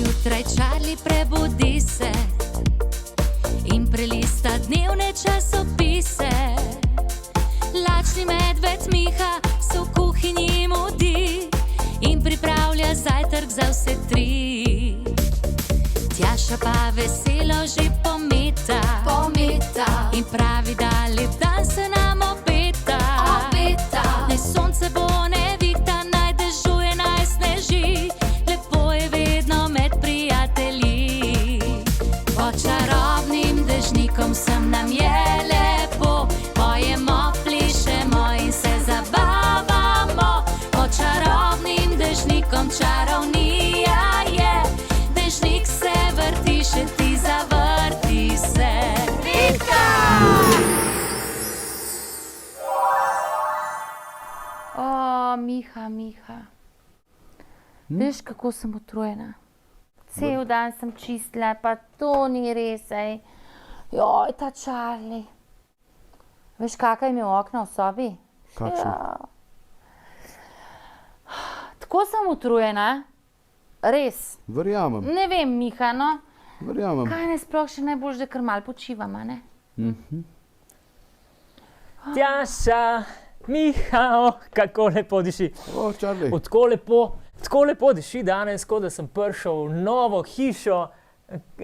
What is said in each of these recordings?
Zjutraj Charlie prebudi se in prelista dnevne časopise. Lačni medved Miha se v kuhinji mudi in pripravlja zajtrk za vse tri. Tjaša pa veselo že pometa in pravi, da lep dan se nam obeta. Naj sonce bo, ne vihta, naj dežuje, naj sneži, lepo je vedno med prijatelji. Pod čarobnim dežnikom sem nam je lepo, pojemo, plišemo in se zabavamo. Pod čarobnim dežnikom čarovnija je, dežnik se vrti, še ti zavrti se. Vika! O, Miha. Veš, kako sem utrujena? Cel dan sem čistila, pa to ni res, ej. Joj, ta Charlie. Veš, kakaj je imel okna v sobi? Kakšno? Tako sem utrujena. Res. Verjamem, Ne vem, Miha, no. verjamem. Kaj ne sploh še najbolj, da kar malo počivam, a ne? Tjaša, Miha, kako lepo diši. O, Charlie, Tako lepo diši danes, kot da sem prišel v novo hišo.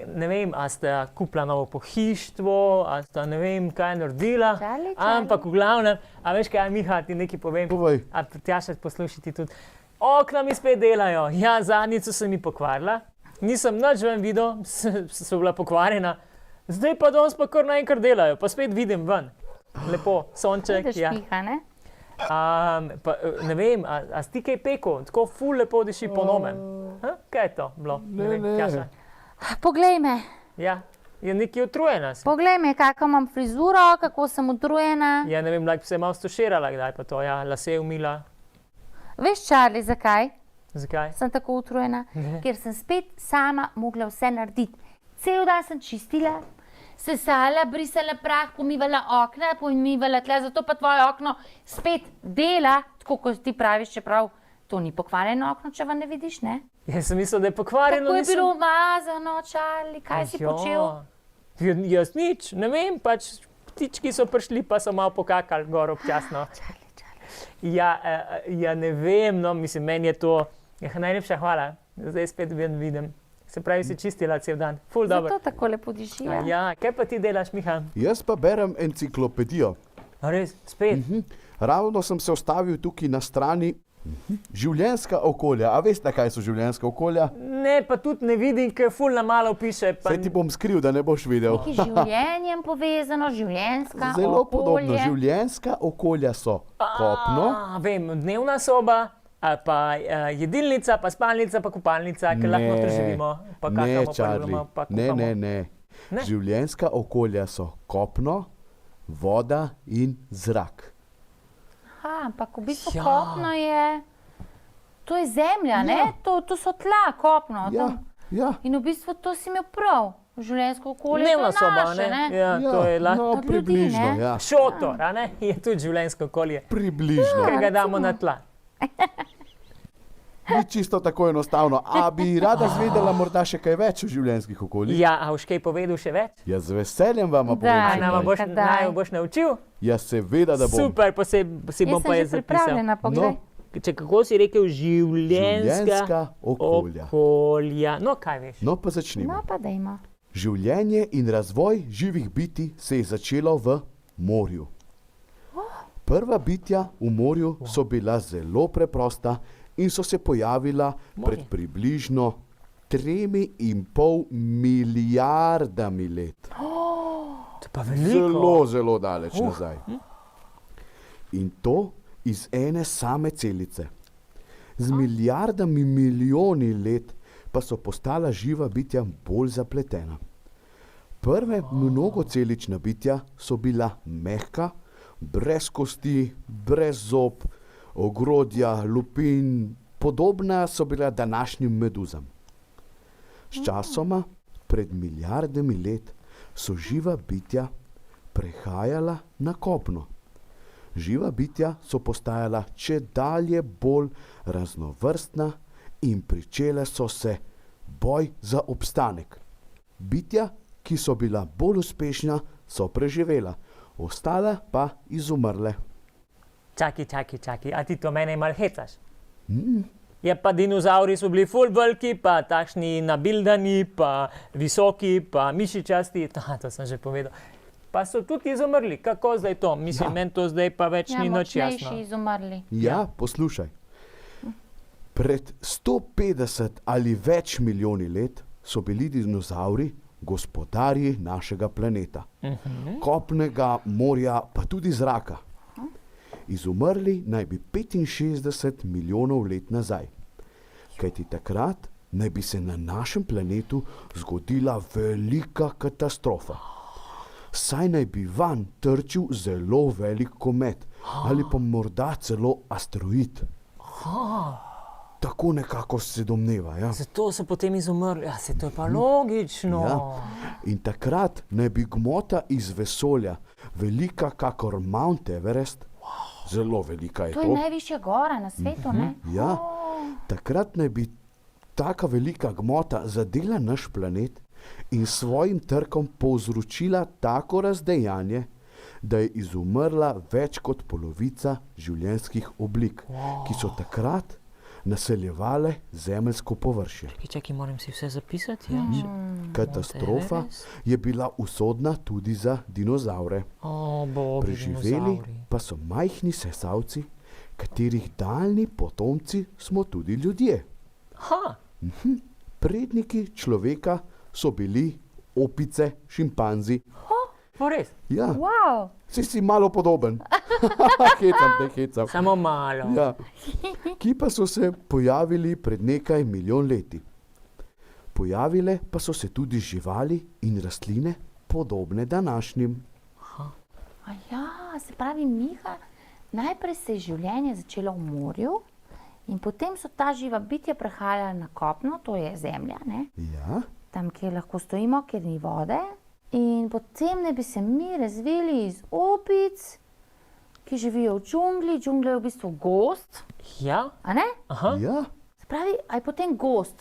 Ne vem, a sta kupila novo pohištvo, a sta ne vem, kaj naredila. Charlie. Ampak v glavnem, a veš kaj, Miha, ti nekaj povem. povej. A Tjaša, poslušaj ti tudi. Okna mi spet delajo. Ja, zadnjico sem mi pokvarila. Nisem nič ven videl, so bila pokvarjena. Zdaj pa danes pa kar naenkrat delajo, pa spet vidim ven. Lepo, sonček, Vidiš, ja. Miha, ne? Pa, ne vem, a si ti kaj pekel? Tako ful lepo diši po novem. Kaj je to bilo? Ne, ne. Tjaša. Poglej me. Ja, je nekaj utrujena si. Poglej me, kako imam frizuro, kako sem utrujena. Ja, ne vem, like se je malo stuširala kdaj pa to, ja, lase umila. Veš, Charlie, zakaj Zakaj? sem tako utrujena? Ker sem spet sama mogla vse narediti. Cel dan sem čistila, sesala, brisala prah, pomivala okna, pomivala tle, zato pa tvoje okno spet dela, tako kot ti praviš, čeprav to ni pokvarjeno okno, če vam ne vidiš, ne? Jaz sem mislil, da je pokvarjeno. Tako je bilo umazano, Charlie, kaj si počel? Jaz nič, ne vem, pač ptički so prišli, pa so malo pokakali gor občasno. Ja, ne vem, no, mislim, meni je to, najlepša hvala, zdaj spet vidim. Se pravi, si čistila cel dan, ful dobro. Zato tako lepo diši, ja. Ja, kaj pa ti delaš, Miha? Jaz pa berem enciklopedijo. A res, spet? Ravno sem se ustavil tukaj na strani življenjska okolja. A veste, kaj so življenjska okolja? Ne, pa tudi ne vidim, ker ful na malo piše. Pa... Saj ti bom skril, da ne boš videl. Ki z življenjem povezano, življenjska Zelo okolje. podobno. Življenjska okolja so kopno, Vem, dnevna soba, ali pa jedilnica, pa spalnica, pa kupalnica, ker lahko notri živimo. Pa ne, kakamo, pa Charlie, ljubimo, pa kupamo. ne. Ne? Življenjska okolja so kopno, voda in zrak. Ampak v bistvu Ja. kopno je, to je zemlja, ne? To so tla, kopno. Ja, In v bistvu to si imel prav, življenjsko okolje, Dnevna to je soba, naše, ne? Ja, to je lahko. no, Od ljudi, približno, ne? ja. Šotor, a ne? Je tudi življenjsko okolje, Približno. ki ga damo na tla. Ni čisto tako enostavno. A bi rada zvedela morda še kaj več o življenjskih okoljih? Ja, a boš kaj povedal še več? Ja, z veseljem vam Daj. povem. A še nama kaj. boš, Kdaj? naj boš naučil? Ja, seveda, da bom. Super, pa si bom Jaz sem pa že jaz zapisal. pripravljena, poglej. Če kako si rekel, življenjska Življenjska okolja. okolja. No, kaj veš? No, pa začnimo. No pa dajmo. Življenje in razvoj živih bitij se je začelo v morju. Prva bitja v morju so bila zelo preprosta in so se pojavila pred približno 3,5 milijardami let. To pa veliko. Zelo daleč nazaj. In to iz ene same celice. Z milijardami milijoni let pa so postala živa bitja bolj zapletena. Prve mnogocelična bitja so bila mehka, brez kosti, brez zob, ogrodja, lupin, podobna so bila današnjim meduzam. Sčasoma, pred milijardami let, so živa bitja prehajala na kopno. Živa bitja so postajala čedalje bolj raznovrstna in pričele so se boj za obstanek. Bitja, ki so bila bolj uspešna, so preživela, ostale pa izumrle. Čakaj, a ti to mene malo hecaš? Ja, pa dinozauri so bili ful veliki, pa takšni nabildani, pa visoki, pa mišičasti, to sem že povedal. Pa so tudi izumrli, kako zdaj to? Mislim, meni to zdaj pa več ni nič jasno. močnejši izumrli. Ja, poslušaj. Pred 150 ali več milijoni let so bili dinozauri gospodarji našega planeta. Kopnega, morja, pa tudi zraka. Izumrli naj bi 65 milijonov let nazaj. Kajti takrat naj bi se na našem planetu zgodila velika katastrofa. Saj naj bi vanj trčil zelo velik komet ali pa morda celo asteroid. Tako nekako se domneva. Ja. Zato so potem izumrli. Ja, se to je pa logično. Ja. In takrat naj bi gmota iz vesolja, velika kakor Mount Everest, zelo velika je To je najvišja gora na svetu, ne? Ja, takrat naj bi taka velika gmota zadela naš planet in s svojim trkom povzročila tako razdejanje, da je izumrla več kot polovica življenjskih oblik, ki so takrat naseljevale zemeljsko površje. Čakaj, moram si vse zapisati. Ja? Katastrofa je bila usodna tudi za dinozavre. Bogi, Preživeli pa so majhni sesalci, katerih daljni potomci smo tudi ljudje. Predniki človeka so bili opice, šimpanzi. Pa res? Ja, Wow. si malo podoben. Hecam. Samo malo. Ja. Ki pa so se pojavili pred nekaj milijon leti. Pojavile pa so se tudi živali in rastline, podobne današnjim. Se pravi, Miha, najprej se je življenje začelo v morju in potem so ta živa bitja prehajala na kopno, to je zemlja, ne? Ja, Tam, kjer lahko stojimo, kjer ni vode. In potem ne bi se mi razvili iz opic, ki živijo v džungli. Džungla je v bistvu gozd, Ja? a ne? ja, Se pravi, a je potem gozd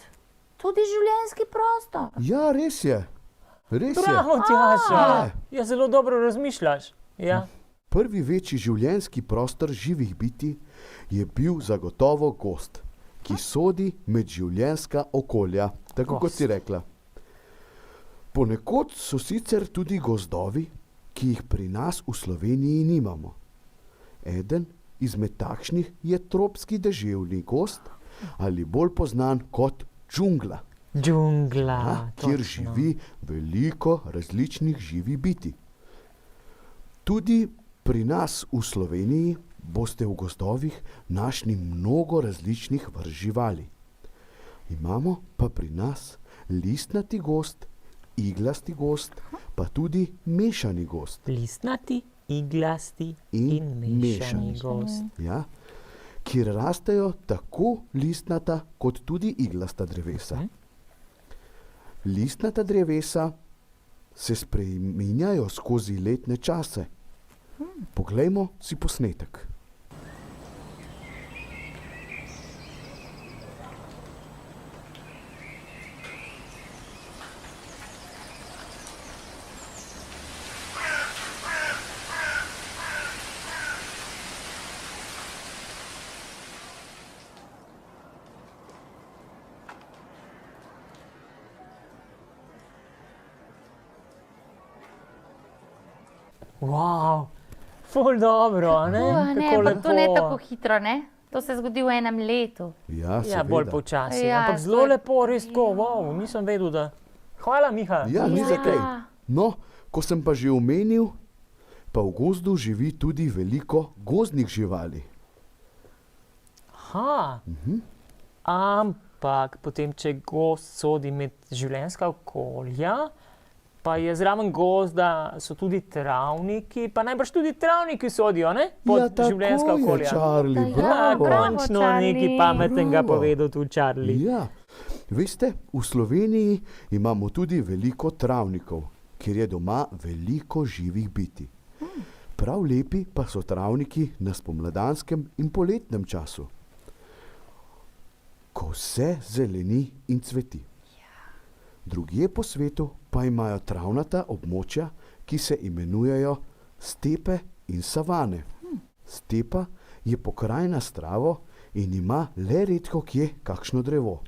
tudi življenjski prostor? ja, res je. Res je. Bravo, Tjaša. Ja, zelo dobro razmišljaš. Ja. Prvi večji življenjski prostor živih bitij je bil zagotovo gozd, ki sodi med življenjska okolja, tako kot si rekla. Ponekod so sicer tudi gozdovi, ki jih pri nas v Sloveniji nimamo. Eden izmed takšnih je tropski deževni gozd ali bolj poznan kot džungla, Džungla. kjer točno. živi veliko različnih živih bitij. Tudi pri nas v Sloveniji boste v gozdovih našli mnogo različnih vrst živali. Imamo pa pri nas listnati gozd, iglasti gozd, pa tudi mešani gozd. Listnati, iglasti In in mešani mešani. gozd. Ja, kjer rastejo tako listnata kot tudi iglasta drevesa. Listnata drevesa se spreminjajo skozi letne čase. Poglejmo si posnetek. Wow, ful dobro, ne? Ne, Kako pa lepo. to ne tako hitro, ne? To se zgodi v enem letu. Ja, Ja, bolj seveda. počasi. Ja, Ampak to zelo je- lepo, res tako, wow, nisem vedel, da... Hvala, Miha. Ja, ni Ja. za kaj. No, ko sem pa že omenil, pa v gozdu živi tudi veliko gozdnih živali. Ampak potem, če gozd sodi med življenjska okolja, pa je zraven gozda so tudi travniki, pa najbrž tudi travniki sodijo, ne? Pod Ja, tako življenjska je, okolja. Charlie, Ja, bravo. bravo. Končno Charlie. nekaj pametnega Bravo. povedal tu Charlie. Ja, veste, v Sloveniji imamo tudi veliko travnikov, kjer je doma veliko živih bitij. Prav lepi pa so travniki na spomladanskem in poletnem času, ko vse zeleni in cveti. Drugje po svetu pa imajo travnata območja, ki se imenujejo stepe in savane. Stepa je pokrajina s travo in ima le redko kje kakšno drevo.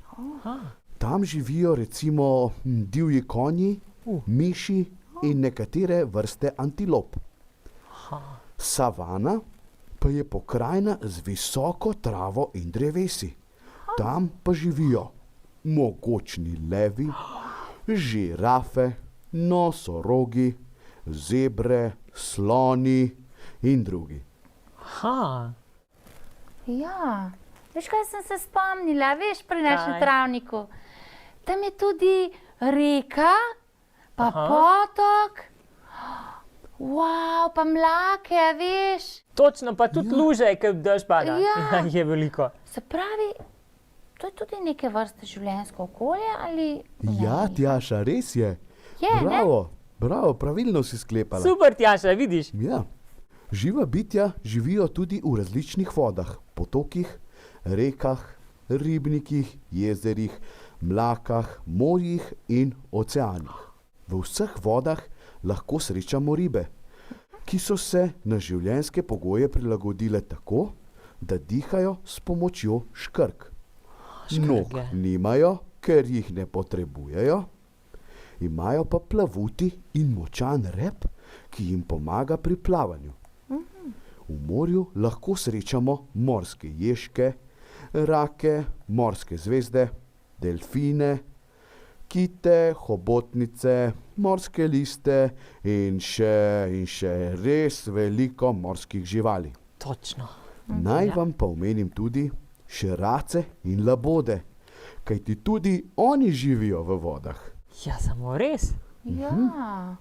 Tam živijo recimo divji konji, miši in nekatere vrste antilop. Savana pa je pokrajina z visoko travo in drevesi. Tam pa živijo mogočni levi, žirafe, nosorogi, zebre, sloni in drugi. Aha. Ja, veš, kaj sem se spomnila, veš, pri našem Kaj? travniku. Tam je tudi reka, pa potok, wow, pa mlake, a veš. Točno, pa tudi luže, ker dež pada. Ja. Je veliko. Se pravi, to je tudi neke vrste življenjsko okolje ali ne? Ja, Tjaša, res je. Je, ne? Bravo, pravilno si sklepala. Super, Tjaša, vidiš. Ja. Živa bitja živijo tudi v različnih vodah, potokih, rekah, ribnikih, jezerih, mlakah, morjih in oceanih. V vseh vodah lahko srečamo ribe, ki so se na življenjske pogoje prilagodile tako, da dihajo s pomočjo škrg. Nog Škrge. nimajo, ker jih ne potrebujejo, imajo pa plavuti in močan rep, ki jim pomaga pri plavanju. V morju lahko srečamo morske ježke, rake, morske zvezde, delfine, kite, hobotnice, morske liste in še res veliko morskih živali. Točno. Naj vam pa omenim tudi še race in labode, kajti tudi oni živijo v vodah. Ja, samo res. Ja.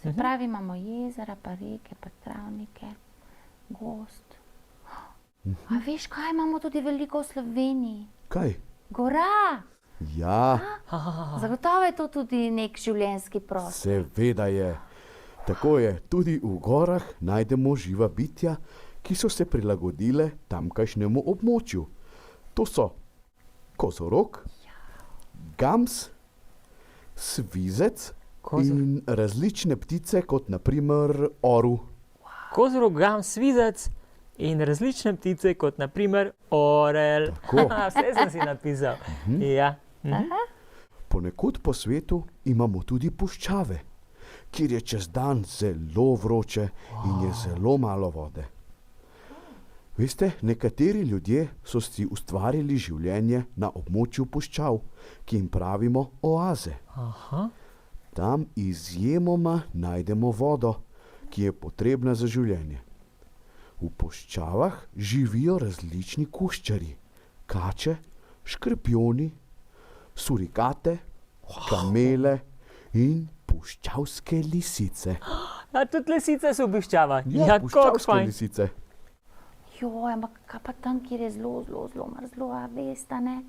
Se pravi, imamo jezera, pa reke, pa travnike, gozd. A veš, kaj imamo tudi veliko v Sloveniji? Kaj? Gora! Ja, Zagotovo je to tudi nek življenjski prostor. seveda je. Tako je, tudi v gorah najdemo živa bitja, ki so se prilagodile tamkajšnjemu območju. To so kozorog, gams, svizec in različne ptice, kot naprimer oru. Kozorog, gam, svizec in različne ptice, kot naprimer orel. Tako. Vse sem si napisal. Ja. Ponekod po svetu imamo tudi puščave, kjer je čez dan zelo vroče in je zelo malo vode. Veste, nekateri ljudje so si ustvarili življenje na območju puščav, ki jim pravimo oaze. Aha. Tam izjemoma najdemo vodo, ki je potrebna za življenje. V puščavah živijo različni kuščarji, kače, škorpijoni, surikate, kamele in puščavske lisice. A tudi lisice so obiščava. Ja, kako puščavske fajn. lisice. Joj, ampak kaj pa tam, kjer je zelo mrzlo, a veste, ne?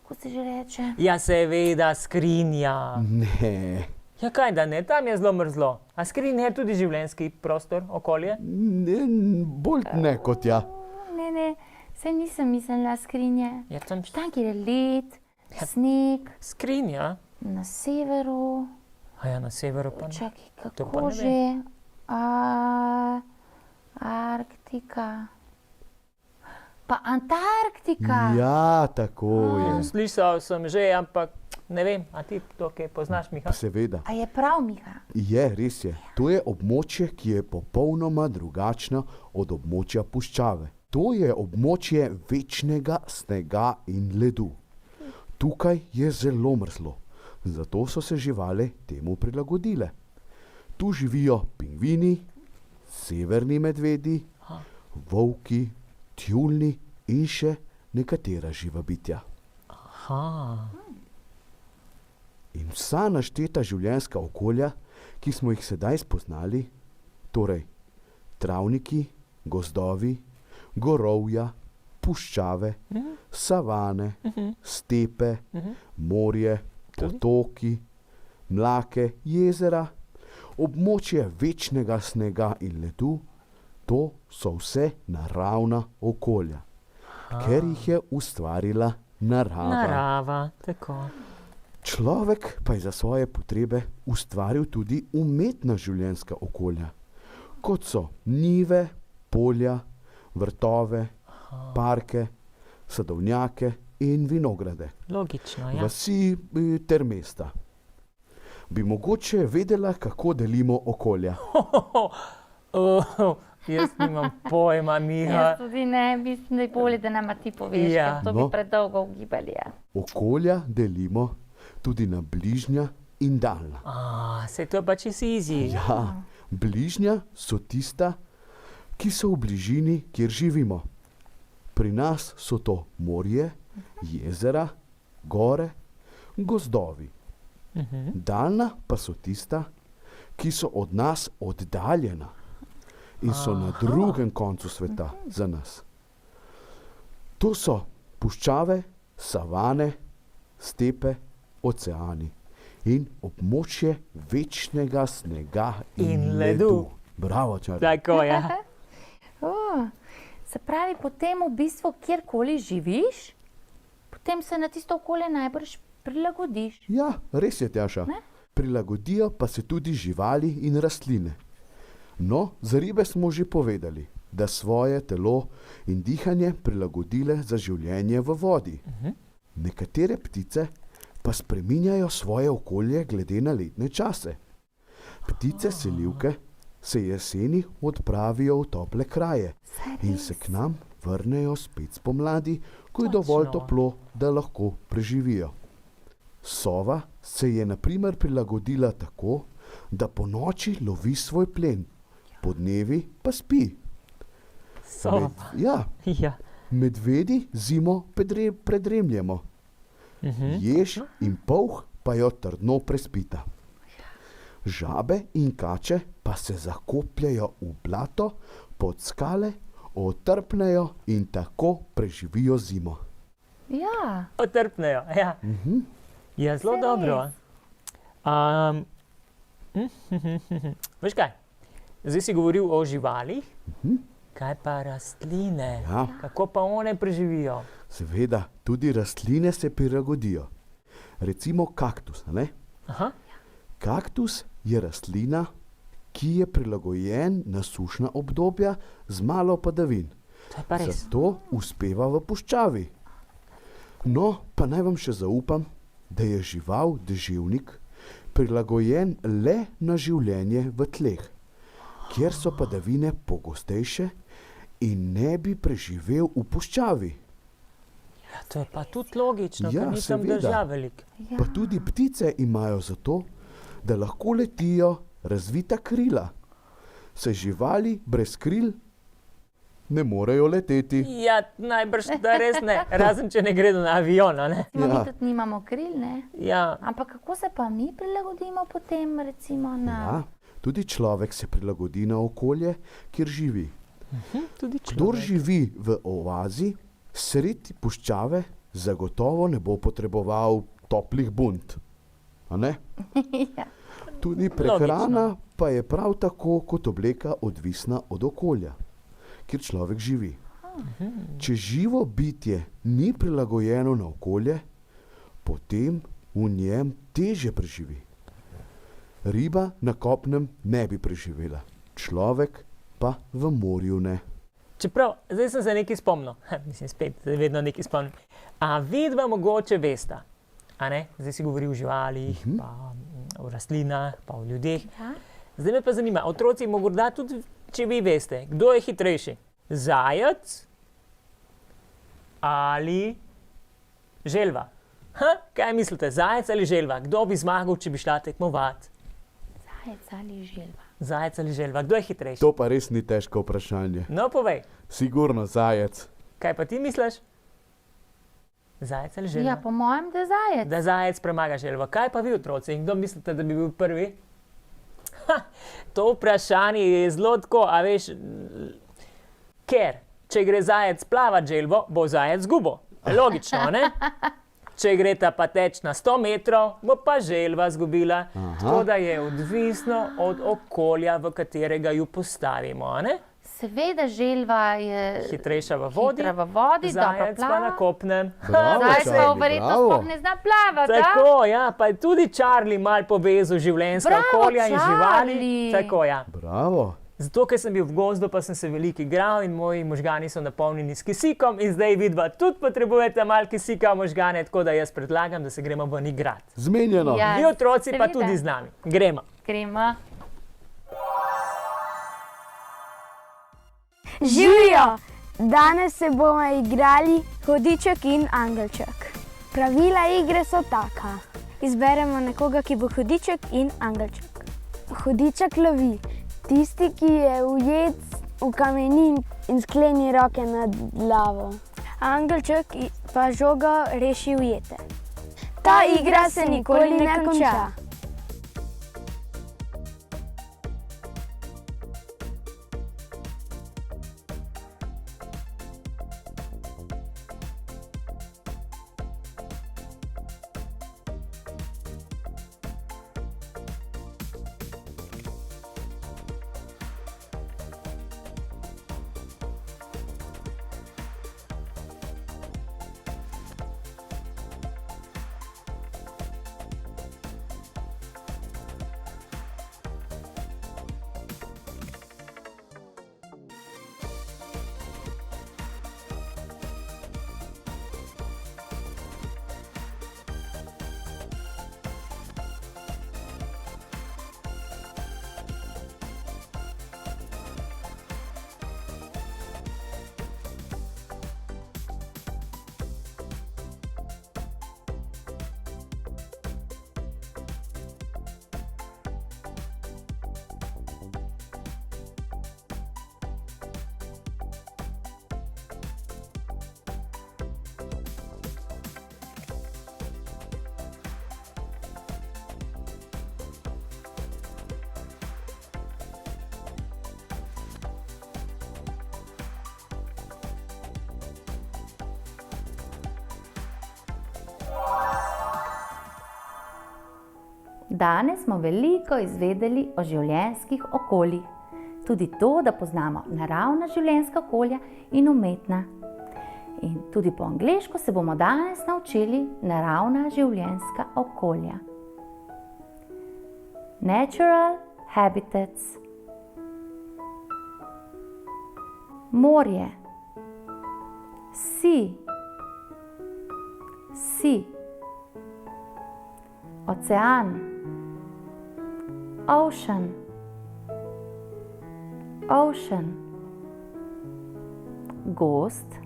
Ko se že reče. Ja, seveda, skrinja. Ne, Ja, kaj da ne, tam je zelo mrzlo. A skrinja je tudi življenjski prostor, okolje? bolj ne kot ja. Ne, saj nisem mislila skrinje. Ja, tam Tam, kjer je led, sneg, skrinja. na severu, A ja, na severu pa ne. čakaj, To pa kako ne že? Arktika. Pa Antarktika. Ja, tako je. Slišal sem že, ampak ne vem, a ti to kaj poznaš, Miha? Seveda. A je prav, Miha? Je, res je. To je območje, ki je popolnoma drugačno od območja puščave. To je območje večnega snega in ledu. Tukaj je zelo mrzlo, zato so se živali temu prilagodile. Tu živijo pingvini, severni medvedi, volki, tjulnji in še nekatera živa bitja. Aha. In vsa našteta življenjska okolja, ki smo jih sedaj spoznali, torej travniki, gozdovi, gorovja, puščave, savane, stepe, morje, potoki, mlake, jezera, območje večnega snega in ledu, to so vse naravna okolja, ker jih je ustvarila narava. Narava, tako. Človek pa je za svoje potrebe ustvaril tudi umetna življenjska okolja, kot so njive, polja, vrtove, parke, sadovnjake in vinograde, Logično, ja. vasi ter mesta. Bi mogoče vedela, kako delimo okolja? Jaz nimam pojma, Miha. Jaz tudi ne, mislim, da je bolje, da nama ti poveš, Ja. ker to bi No. predolgo ugibali. Ja. Okolja delimo tudi na bližnja in daljna. Sej to je pa čisto easy. Ja, bližnja so tista, ki so v bližini, kjer živimo. Pri nas so to morje, jezera, gore, gozdovi. Daljna pa so tista, ki so od nas oddaljena in so na drugem koncu sveta za nas. To so puščave, savane, stepe, oceani in območje večnega snega In ledu. Bravo, Čarli. Tako, ja. Se pravi, potem v bistvu, kjerkoli živiš, potem se na tisto okolje najbrž prilagodiš. Ja, res je, Tjaša. Ne? Prilagodijo pa se tudi živali in rastline. No, za ribe smo že povedali, da svoje telo in dihanje prilagodile za življenje v vodi. Nekatere ptice pa spreminjajo svoje okolje glede na letne čase. Ptice selivke se jeseni odpravijo v tople kraje in se k nam vrnejo spet spomladi, ko je dovolj Točno. toplo, da lahko preživijo. Sova se je na primer prilagodila tako, da po noči lovi svoj plen, podnevi pa spi. So. Ja, Ja. medvedi zimo predremljamo, jež in polh pa jo trdno prespita. Žabe in kače pa se zakopljajo v blato, pod skale, otrpnejo in tako preživijo zimo. Ja, Otrpnejo, ja. Ja, zelo Saj dobro. Veš kaj? Zdaj si govoril o živalih, kaj pa rastline? Ja. Kako pa one preživijo? Seveda, tudi rastline se prilagodijo. Recimo kaktus, a ne? Aha. Kaktus je rastlina, ki je prilagojen na sušna obdobja z malo padavin. To je pa res. Zato uspeva v puščavi. No, pa naj vam še zaupam, da je žival deževnik prilagojen le na življenje v tleh, kjer so padavine pogostejše in ne bi preživel v puščavi. Ja, to je pa tudi logično, Ja, ker nisem seveda. držal veliko. Pa tudi ptice imajo zato, da lahko letijo razvita krila. Saj živali brez kril ne morejo leteti. Ja, najbrž da res ne, razen če ne gredo na avion, a ne? mi Ja. tudi nimamo kril, ne? Ja, Ampak kako se pa mi prilagodimo potem recimo na... Ja, tudi človek se prilagodi na okolje, kjer živi. tudi Kdor človek. živi v oazi, sredi puščave, zagotovo ne bo potreboval toplih bund. A ne? Ja. Tudi prehrana pa je prav tako kot obleka odvisna od okolja, kjer človek živi. Če živo bitje ni prilagojeno na okolje, potem v njem teže preživi. Riba na kopnem ne bi preživela, človek pa v morju ne. Čeprav, zdaj sem se nekaj spomnil, mislim spet, zdaj vedno nekaj spomnim. A vidva mogoče vesta, a ne? Zdaj si govoril o živalih, pa o rastlinah, pa o ljudeh. Ja. Zdaj me pa zanima, otroci, morda tudi, če vi veste, kdo je hitrejši? Zajec ali želva? Kaj mislite, zajec ali želva? Kdo bi zmagal, če bi šla tekmovati? Zajec ali želva? Zajec ali želva? Kdo je hitrejši? To pa res ni težko vprašanje. No, povej, Sigurno zajec. kaj pa ti misliš? Zajec ali želva? Ja, po mojem, da zajec. Da zajec premaga želvo. Kaj pa vi, otroci, in kdo mislite, da bi bil prvi? To vprašanje je zelo tako, a veš, ker če gre zajec plavat želvo, bo zajec zgubo. Logično, ne? Če gre ta pa teč na 100 metrov, bo pa želva zgubila. Tako da je odvisno od okolja, v katerega jo postavimo, a ne? Seveda, želva je Hitrejša v vodi, hitra v vodi, dobro zajec pa na plava. kopnem. Bravo, Zajec pa Charlie, verjetno bravo. sploh ne zna plavati, a? Tako, ja, pa je tudi Charlie mal povezal življenjska Bravo, okolja in živali. Charlie. Tako, ja. Bravo. Zato, ker sem bil v gozdu, pa sem se veliko igral in moji možgani so napolnjeni s kisikom in zdaj vidva tudi potrebujete malo kisika v možgane, tako da jaz predlagam, da se gremo ven igrati. Zmenjeno. Ja. Vi otroci pa seveda. tudi z nami. Gremo. Gremo. Živijo! Danes se bomo igrali Hudiček in Angelček. Pravila igre so taka. Izberemo nekoga, ki bo hudiček in angelček. Hudiček lovi tisti, ki je ujet v kamenin in skleni roke nad glavo. Angelček pa žogo reši ujete. Ta igra se nikoli ne konča. Danes smo veliko izvedeli o življenjskih okoljih. Tudi to, da poznamo naravna življenjska okolja in umetna. In tudi po angleško se bomo danes naučili naravna življenjska okolja. Natural habitats. Morje. Sea. Sea. Ocean. Ocean. Ocean. Gozd.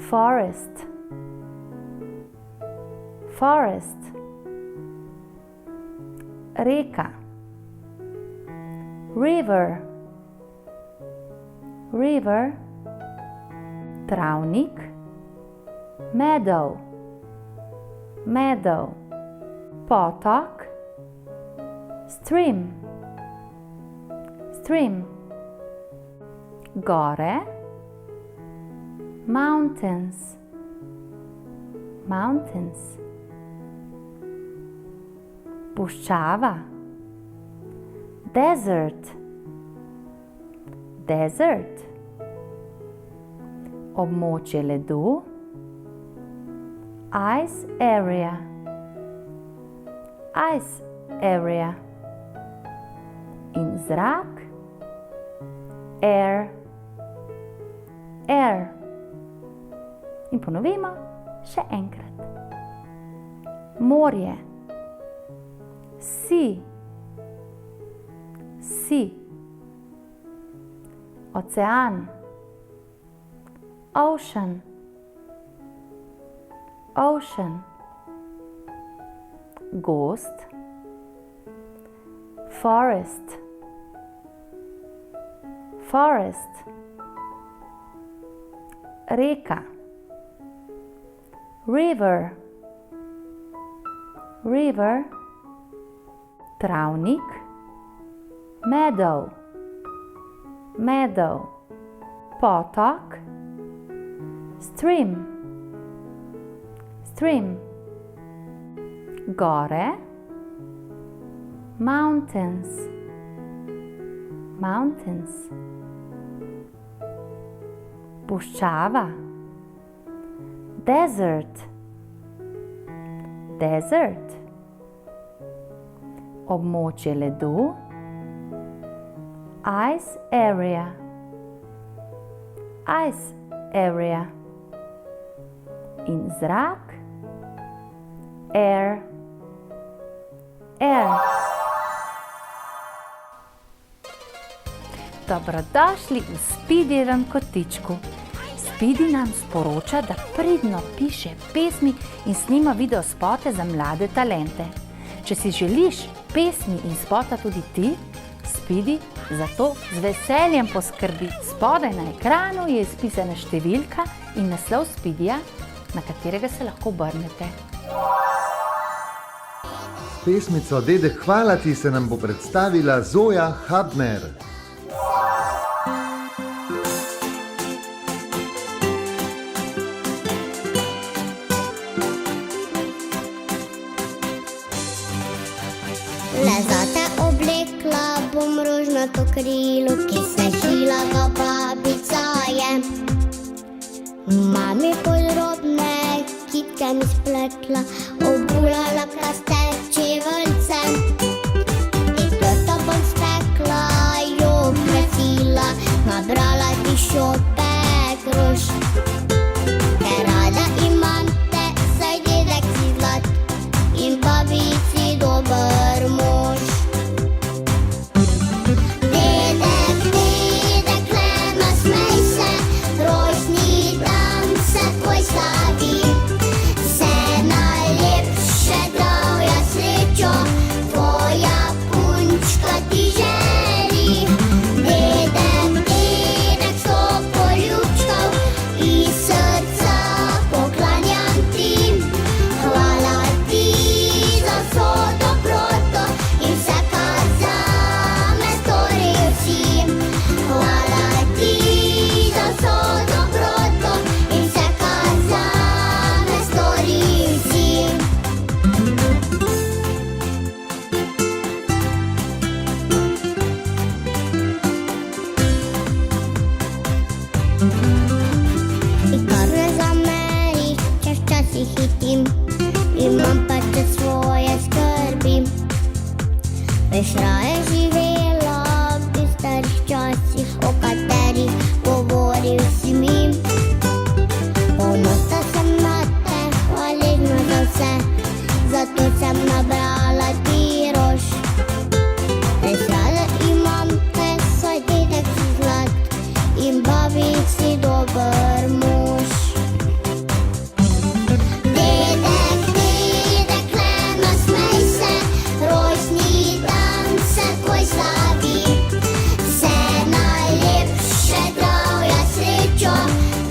Forest. Forest. Reka. River. River. Travnik. Meadow. Meadow. Potok. Stream. Stream. Gore. Mountains. Mountains. Puščava. Desert. Desert. Območje ledu. Ice area. Ice area. In zrak. Air. Air. In ponovimo še enkrat. Morje. Sea. Sea. Ocean. Ocean. Ocean. Gozd. Forest. Forest. Reka. River. River. Travnik. Meadow. Meadow. Potok. Stream. Stream. Gore. Mountains. mountains. Puščava, desert, desert. Območje ledu, ice area, ice area. In zrak, air, air. Dobrodošli v Speedyjem kotičku. Speedy nam sporoča, da pridno piše pesmi in snima videospote za mlade talente. Če si želiš pesmi in spota tudi ti, Speedy za to z veseljem poskrbi. Spodaj na ekranu je izpisana številka in naslov Speedyja, na katerega se lahko obrnete. Pesmico Dedek hvala ti se nam bo predstavila Zoja Habner. Le zate oblekla bom rožnato krilo, ki se šila ga babica je. Mami podrobne kitke mi spletla, obulala kaste čeveljce. In torto bom spekla, jo krasila, nabrala ti šopek rož. Ker rada imam te, saj dedek si zlat in babici dober mož. Dedek, dedek, lema, smej se, rojstni dan se tvoj slavi. Vse najlepše, zdravja, srečo, tvoja punčka ti želi. Dedek, dedek, sto poljubčkov iz srca poklanjam ti. Hvala ti za vso dobroto in vse, kar zame storil si. Hvala ti za vso dobroto in vse, kar zame storil si. In kar ne zameriš, če včasih hitim, imam pa če svoje skrbi. Veš, raje živela v starih časih, o katerih govoril si mi. Ponosna sem na te, hvaležna za vse, zato sem nabrala ti rož. Res rada imam te, saj dedek si zlat in babici dober mož. Dedek, dedek, lema, smej se, rojstni dan se tvoj slavi. Vse najlepše, zdravja, srečo,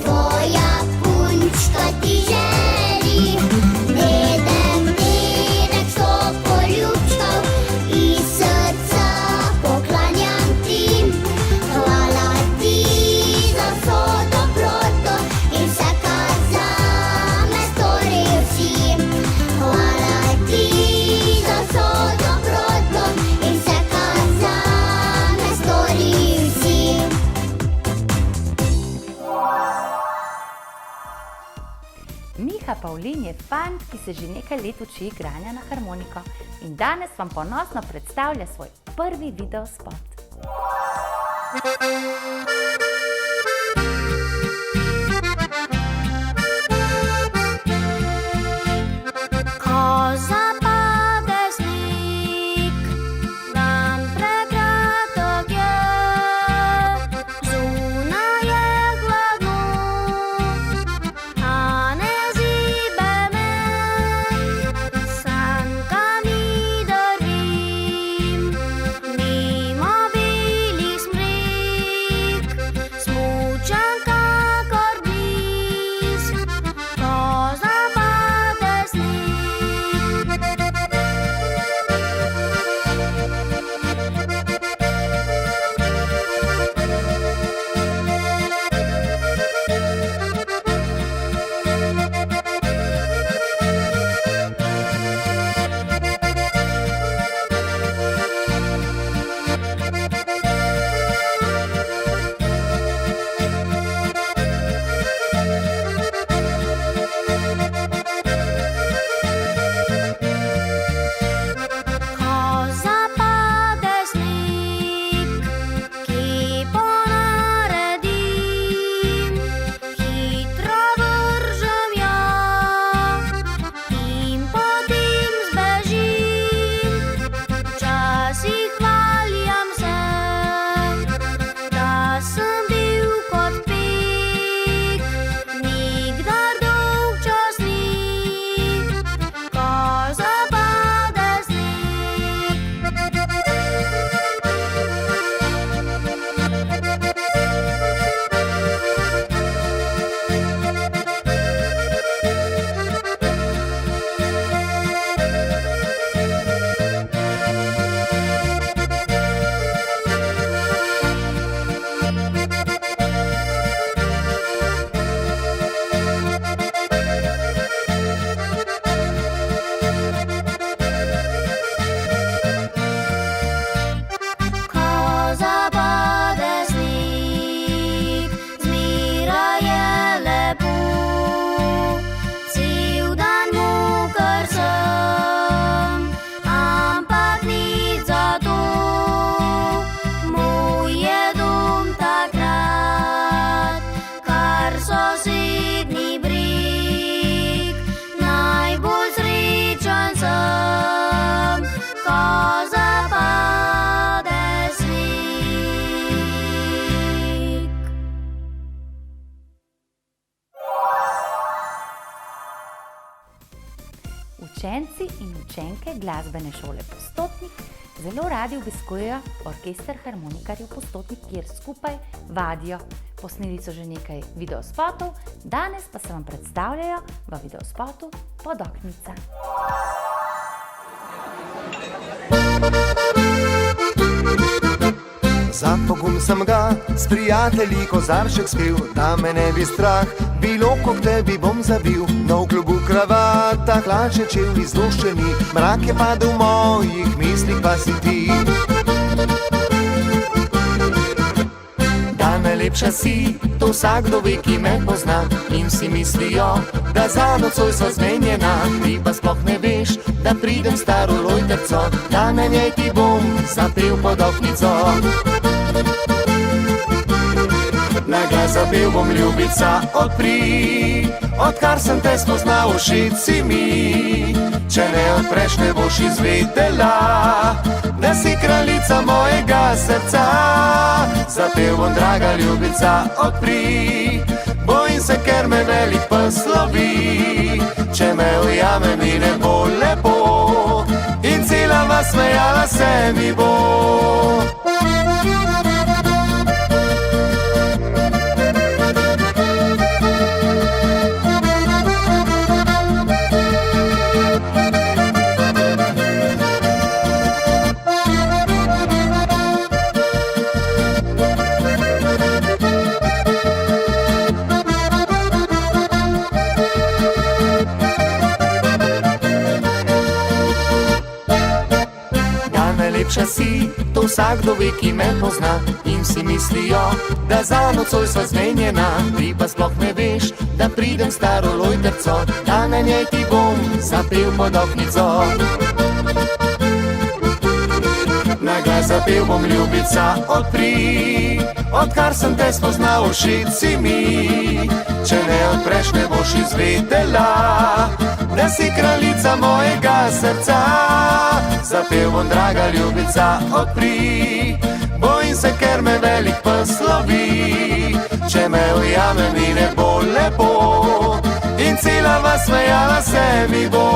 tvoja punčka ti želi. Dedek, dedek, sto poljubčkov iz srca poklanjam ti. Hvala ti za vso dobroto in vse, kar zame storil si. Hvala ti za vso dobroto in vse, kar zame storil si. Miha Pavlin je fant, ki se že nekaj let uči igranja na harmoniko in danes vam ponosno predstavlja svoj prvi videospot. Ko zapade sneg, dan prekratek je, zunaj je hladno, a ne zibe me. Sankami drvim, mimo belih smrek, Učenci in učenke glasbene šole Postotnik zelo radi obiskujejo orkester harmonikarjev Postotnik, kjer skupaj vadijo. Posneli so že nekaj videospotov, danes pa se vam predstavljajo v videospotu Podoknica. Za pogum sem ga s prijatelji kozarček spil, da me ne bi strah bilo, ko k tebi bom zabil. No v klubu kravata, hlače čevlji zloščeni, mrak je padel v mojih mislih, pa si ti. Da najlepša si, to vsakdo ve, ki me pozna, in si mislijo, da za nocoj sva zmenjena. Ti pa sploh ne veš, da pridem staro lojterco, da na njej ti bom zapel Podoknico. Na glas zapel bom ljubica, odpri, odkar sem te spoznal, všeč si mi. Če ne odpreš, ne boš izvedela, da si kraljica mojega srca. Zapel bom, draga ljubica, odpri, bojim se, ker me velik pes lovi. Če me ujame, mi ne bo lepo, in cela vas smejala se mi bo. Najlepša si, to vsakdo ve, ki me pozna, in si mislijo, da za nocoj sva zmenjena. Ti pa sploh ne veš, da pridem staro lojterco, da na njej ti bom zapel Podoknico. Na glas zapel bom ljubica, odpri, odkar sem te spoznal, všeč si mi. Če ne odpreš, ne boš izvedela, da si kraljica mojega srca. Zapel bom, draga ljubica, odpri, bojim se, ker me velik pes lovi. Če me ujame, mi ne bo lepo, in cela vas smejala se mi bo.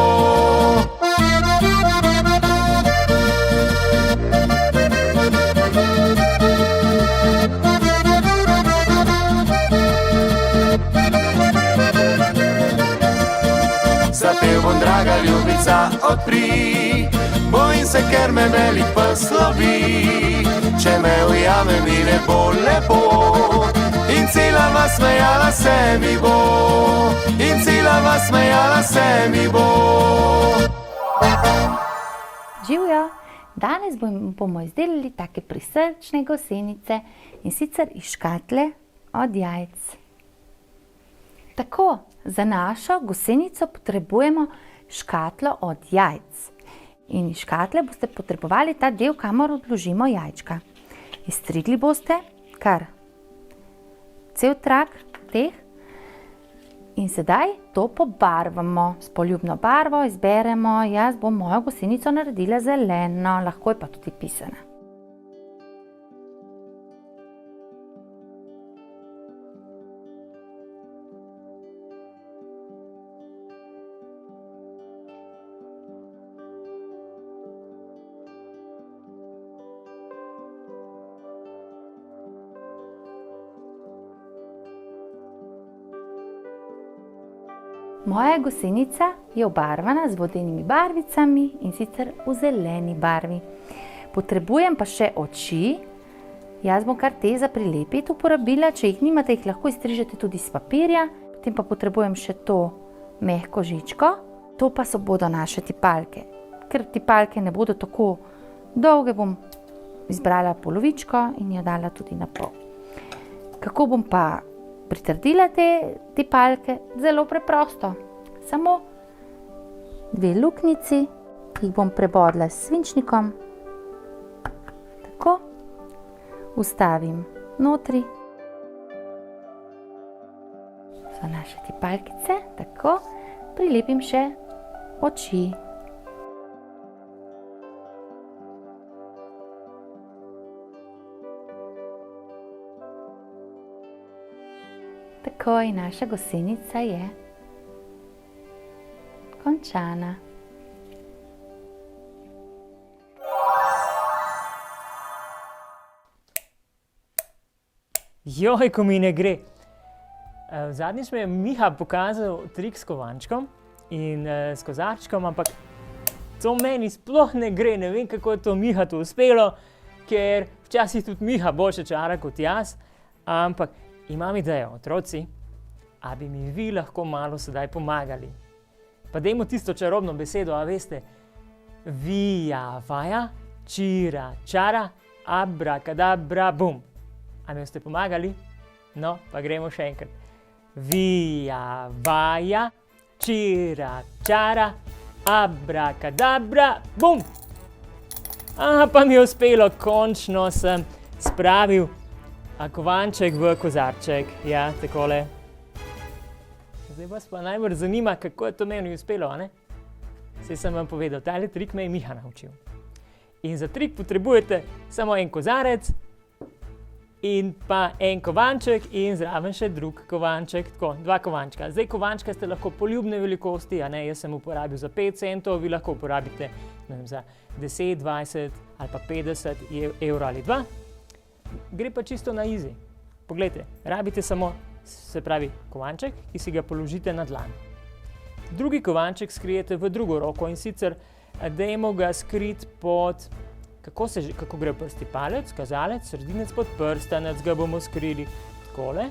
Zapel bom, draga ljubica, odpri, bojim se, ker me velik pes lovi. Če me ujame, mi ne bo lepo, in cela vas smejala se mi bo. In cela vas smejala se mi bo. Živjo! Danes bomo izdelali take prisrčne gosenice, in sicer iz škatle od jajc. Tako, za našo gosenico potrebujemo škatlo od jajc. In iz škatle boste potrebovali ta del, kamor odložimo jajčka. Izstrigli boste kar cel trak teh in sedaj to pobarvamo s poljubno barvo, izberemo. Jaz bom mojo gosenico naredila zeleno, lahko je pa tudi pisana. Moja gosenica je obarvana z vodenimi barvicami, in sicer v zeleni barvi. Potrebujem pa še oči. Jaz bom kar te za prilepiti uporabila, če jih nimate, jih lahko izstrižete tudi iz papirja. Potem pa potrebujem še to mehko žičko. To pa bodo naše tipalke. Ker tipalke ne bodo tako dolge, bom izbrala polovičko in jo dala tudi na pol. Kako bom pa pritrdila te tipalke? Zelo preprosto. Samo 2 luknjici, ki jih bom prebodla s svinčnikom. Tako. Vstavim notri. So naše tipalkice. Tako. Prilepim še oči. Tako, in naša gosenica je končana. Joj, ko mi ne gre. Zadnjič mi je Miha pokazal trik s kovančkom in s kozarčkom, ampak to meni sploh ne gre. Ne vem, kako je to Miha to uspelo, ker včasih tudi Miha boljše čara kot jaz. Ampak imam idejo, otroci, a bi mi vi lahko malo sedaj pomagali. Pa dajmo tisto čarobno besedo, a veste, via, vaja, čira, čara, abrakadabra, bum. A mi boste pomagali? No, pa gremo še enkrat. Via, vaja, čira, čara, abrakadabra, bum. Aha, pa mi je uspelo, končno sem spravil kovanček v kozarček. Ja, takole. Zdaj vas pa najbolj zanima, kako je to meni uspelo, a ne? Saj sem vam povedal, tale trik me je Miha naučil. In za trik potrebujete samo en kozarec in pa en kovanček in zraven še drug kovanček, tako, 2 kovančka. Zdaj kovančka ste lahko poljubne velikosti, a ne, jaz sem uporabil za 5 centov, vi lahko uporabite, ne vem, za 10, 20 ali pa 50 evrov ali 2. Gre pa čisto na easy. Poglejte, rabite samo, se pravi, kovanček, ki si ga položite na dlan. Drugi kovanček skrijete v drugo roko in sicer dajmo ga skriti pod, kako gre prsti, palec, kazalec, sredinec pod prstanec, ga bomo skrili takole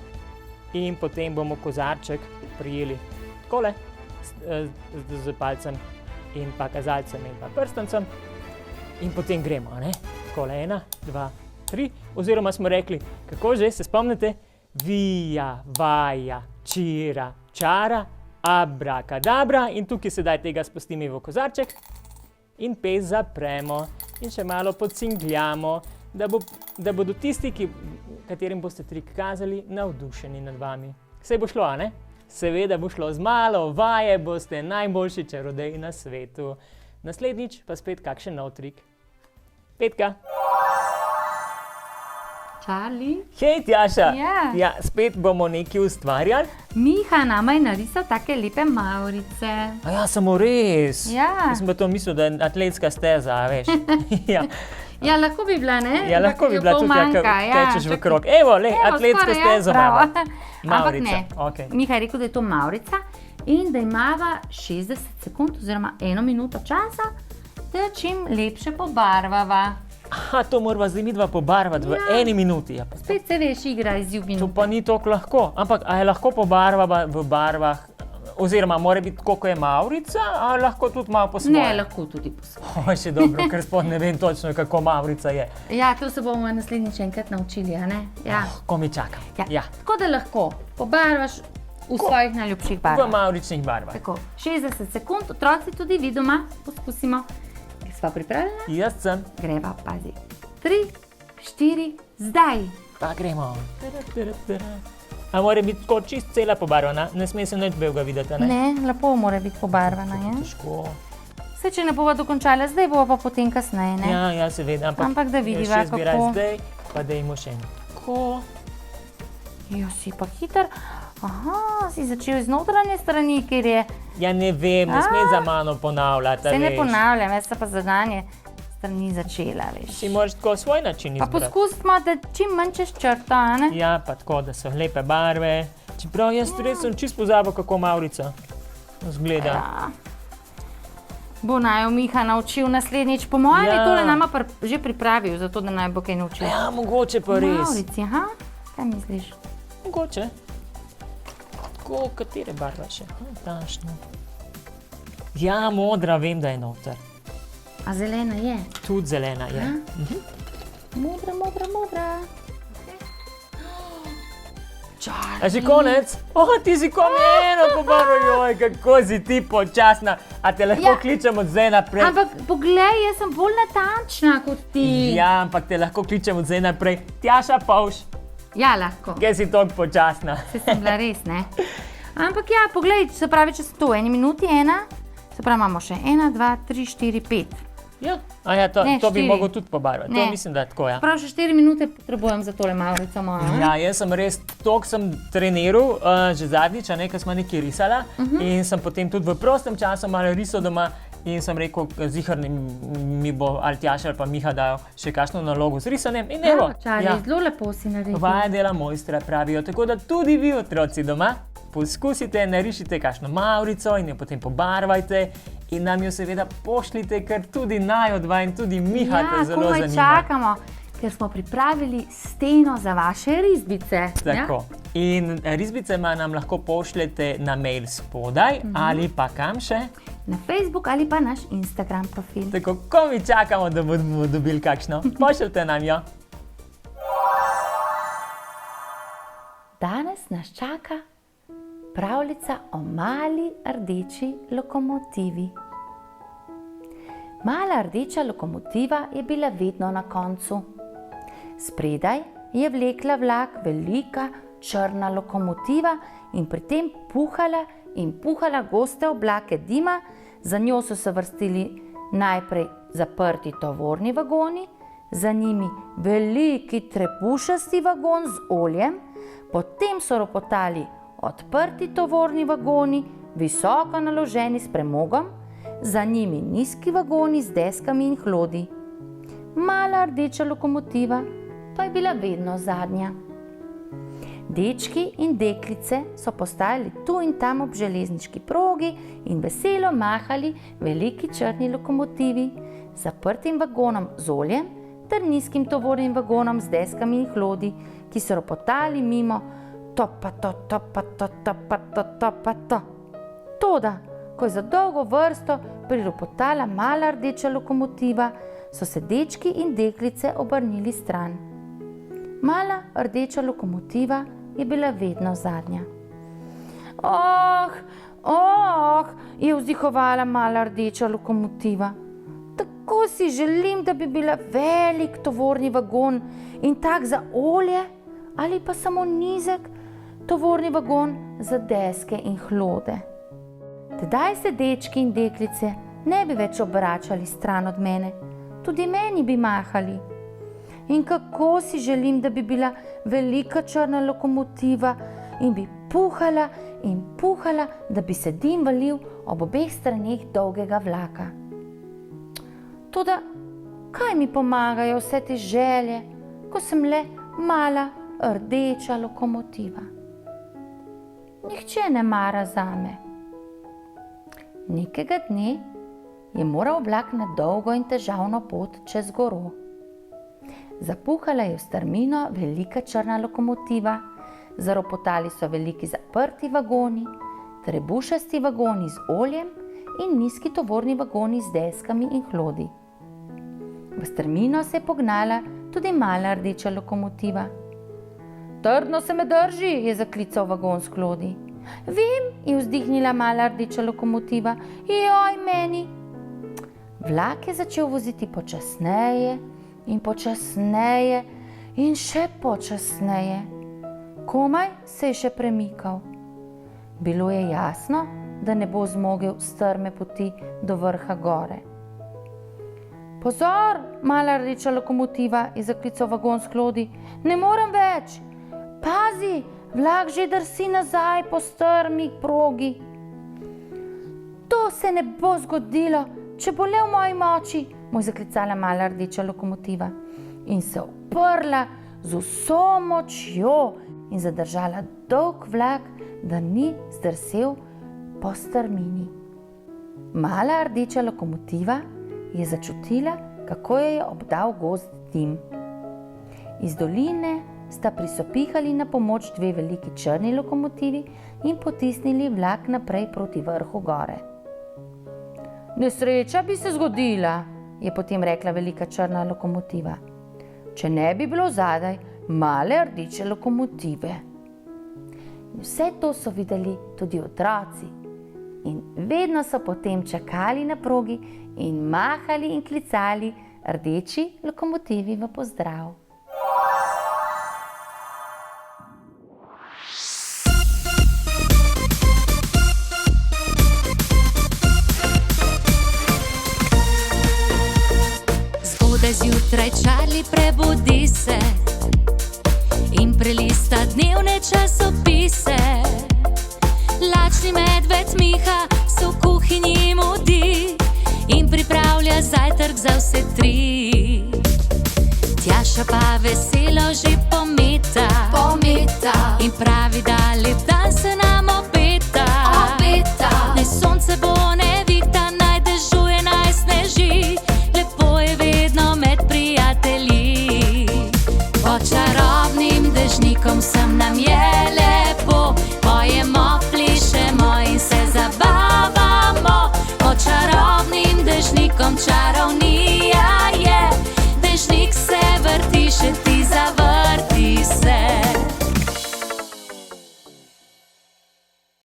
in potem bomo kozarček prijeli takole z palcem in pa kazalcem in pa prstancem in potem gremo, ne? Takole 1, 2, 3, oziroma smo rekli, kako že, se spomnite? Via, vaja, čira, čara, abrakadabra in tukaj sedaj tega spustimo v kozarček in pest zapremo in še malo pocingljamo, da bodo tisti, katerim boste trik kazali, navdušeni nad vami. Saj bo šlo, a ne? Seveda bo šlo, z malo vaje boste najboljši čarodej na svetu. Naslednjič pa spet kakšen nov trik. Petka. Charlie, Hej, Tjaša. Ja. Ja, spet bomo nekaj ustvarjali. Miha nama je narisal take lepe mavrice. A ja, samo res. Ja. Jaz sem pa to mislil, da je atletska steza, a veš. Ja. Ja, lahko bi bila, ne? Ja, lahko bi bila Ampak jo tudi, pol manjka, tečeš v krog. Evo, atletsko skoraj, stezo bravo. imamo. Ampak Mavrica, ne, okej. Miha je rekel, da je to mavrica in da imava 60 sekund oziroma 1 minuto časa, da čim lepše pobarvava. Aha, to morava zdaj midva pobarvati v 1 minuti. Ja, pa Spet se veš, igra iz to ljubim. pa ni toliko lahko. Ampak a je lahko pobarvava v barvah, oziroma mora biti tako, kot je mavrica, ali lahko tudi malo po svoje? Ne, lahko tudi po svoje. Še dobro, ker sploh ne vem točno, kako mavrica je. Ja, to se bomo naslednjič enkrat naučili, a ne? Ja. Ko mi čaka. Ja. Tako da lahko pobarvaš v svojih najljubših V barvah. mavričnih barvah. Tako, 60 sekund, otroci tudi vi doma poskusimo. Sva pripravljena? Jaz sem. Greva, pazi. 3, 4, zdaj. Pa gremo. A mora biti tako čist cela pobarvana, ne sme se nič belega videti, ne? Ne, lepo mora biti pobarvana, je? Težko. Saj, če ne bova dokončala zdaj, bova pa potem kasneje, ne? Ja, seveda, Ampak da vidiva, še zbiraj kako. zdaj, pa dajmo še tako. Jo, si pa hiter. Aha, si začel iz notranje strani, ker je... Ja, ne vem, ne sme za mano ponavljati, Se ne veš. ponavljam, jaz sem pa zadanje strani začela, veš. Si moraš tako svoj način Pa izbrati. poskusimo, da čim manj čez črto, a ne? Ja, pa tako, da so lepe barve. Čeprav jaz res sem čist pozabil, kako mavrica zgleda. Ja. Bo naj Miha naučil naslednjič. Po mojem je Ja. tole nama že pripravil, zato da naj bo kaj naučil. Ja, mogoče pa res. Mavrici, aha, kaj misliš? Mogoče. Tako, katere barve še? Tašno. Ja, modra, vem, da je noter. A zelena je? Tudi zelena je. Modra, modra, modra. A že konec? Ti si eno pobarval, joj, kako si ti počasna. A te lahko Ja. kličemo zdaj naprej? Ampak poglej, jaz sem bolj natančna kot ti. Ja, ampak te lahko kličemo zdaj naprej. Tjaša Pavš, Ja, lahko. kaj si toliko počasna? Se sem bila res, ne? Ampak ja, poglej, se pravi, če so to v 1 minuti, 1, se pravi, imamo še 1, 2, 3, 4, 5. Ja, to Ne, bi 4. mogel tudi pobarvati. To Ne. mislim, da je tako, ja. Prav še 4 minute potrebujem za tole mavrico mojo. ne? Ja, jaz sem res, toliko sem treniral, že zadnjič, ker sem nekaj risala in sem potem tudi v prostem času malo risal doma in sem rekel, zihar mi bo ali Tjaša ali pa Miha dajo še kakšno nalogo z risanjem. In evo, Čarli, zelo lepo si naredil. vaja dela mojstra pravijo, tako da tudi vi otroci doma poskusite, narišite kakšno mavrico in jo potem pobarvajte in nam jo seveda pošljite, ker tudi naj od vaj in tudi Miha te zelo komaj zanima. čakamo, ker smo pripravili steno za vaše risbice. Tako. In risbice nam lahko pošljete na mail spodaj ali pa kam še. Na Facebook ali pa naš Instagram profil. Tako, ko mi čakamo, da bomo dobili kakšno, pošljite nam jo. Danes nas čaka pravljica o mali rdeči lokomotivi. Mala rdeča lokomotiva je bila vedno na koncu. Spredaj je vlekla vlak velika črna lokomotiva in pri tem puhala goste oblake dima. Za njo so se vrstili najprej zaprti tovorni vagoni, za njimi veliki trebušasti vagon z oljem, potem so ropotali odprti tovorni vagoni, visoko naloženi s premogom, za njimi nizki vagoni z deskami in hlodi. Mala rdeča lokomotiva pa je bila vedno zadnja. Dečki in deklice so postajali tu in tam ob železniški progi in veselo mahali veliki črni lokomotivi, zaprtim vagonom z oljem ter nizkim tovornim vagonom z deskami in hlodi, ki so ropotali mimo topato, topato, topato, topato. Toda, ko je za dolgo vrsto priropotala mala rdeča lokomotiva, so se dečki in deklice obrnili stran. Mala rdeča lokomotiva je bila vedno zadnja. Oh, je vzdihovala mala rdeča lokomotiva. Tako si želim, da bi bila velik tovorni vagon in tak za olje ali pa samo nizek tovorni vagon za deske in hlode. Tedaj se dečki in deklice ne bi več obračali stran od mene, tudi meni bi mahali. In kako si želim, da bi bila velika črna lokomotiva in bi puhala in puhala, da bi se dim valil ob obeh straneh dolgega vlaka. Toda, kaj mi pomagajo vse te želje, ko sem le mala rdeča lokomotiva? Nihče ne mara zame. Nekega dne je moral vlak na dolgo in težavno pot čez goro. Zapuhala je v strmino velika črna lokomotiva, zaropotali so veliki zaprti vagoni, trebušasti vagoni z oljem in nizki tovorni vagoni z deskami in hlodi. V strmino se je pognala tudi mala rdeča lokomotiva. Trdno se me drži, je zaklical vagon s hlodi. Vem, je vzdihnila mala rdeča lokomotiva. Joj, meni. Vlak je začel voziti počasneje in počasneje in še počasneje. Komaj se je še premikal. Bilo je jasno, da ne bo zmogel strme poti do vrha gore. Pozor, mala rdeča lokomotiva, je zaklical vagon s hlodi. Ne morem več. Pazi, vlak že drsi nazaj po strmi progi. To se ne bo zgodilo, če bo le v moji moči, mu je zaklicala mala rdeča lokomotiva in se oprla z vso močjo in zadržala dolg vlak, da ni zdrsel po strmini. Mala rdeča lokomotiva je začutila, kako jo je obdal gost dim. Iz doline sta prisopihali na pomoč dve veliki črni lokomotivi in potisnili vlak naprej proti vrhu gore. Nesreča bi se zgodila, je potem rekla velika črna lokomotiva, če ne bi bilo zadaj male rdeče lokomotive. In vse to so videli tudi otroci in vedno so potem čakali na progi in mahali in klicali rdeči lokomotivi v pozdrav. Zjutraj Čarli prebudi se in prelista dnevne časopise. Lačni medved Miha se v kuhinji mudi in pripravlja zajtrk za vse tri. Tjaša pa veselo že pometa in pravi, da lep dan se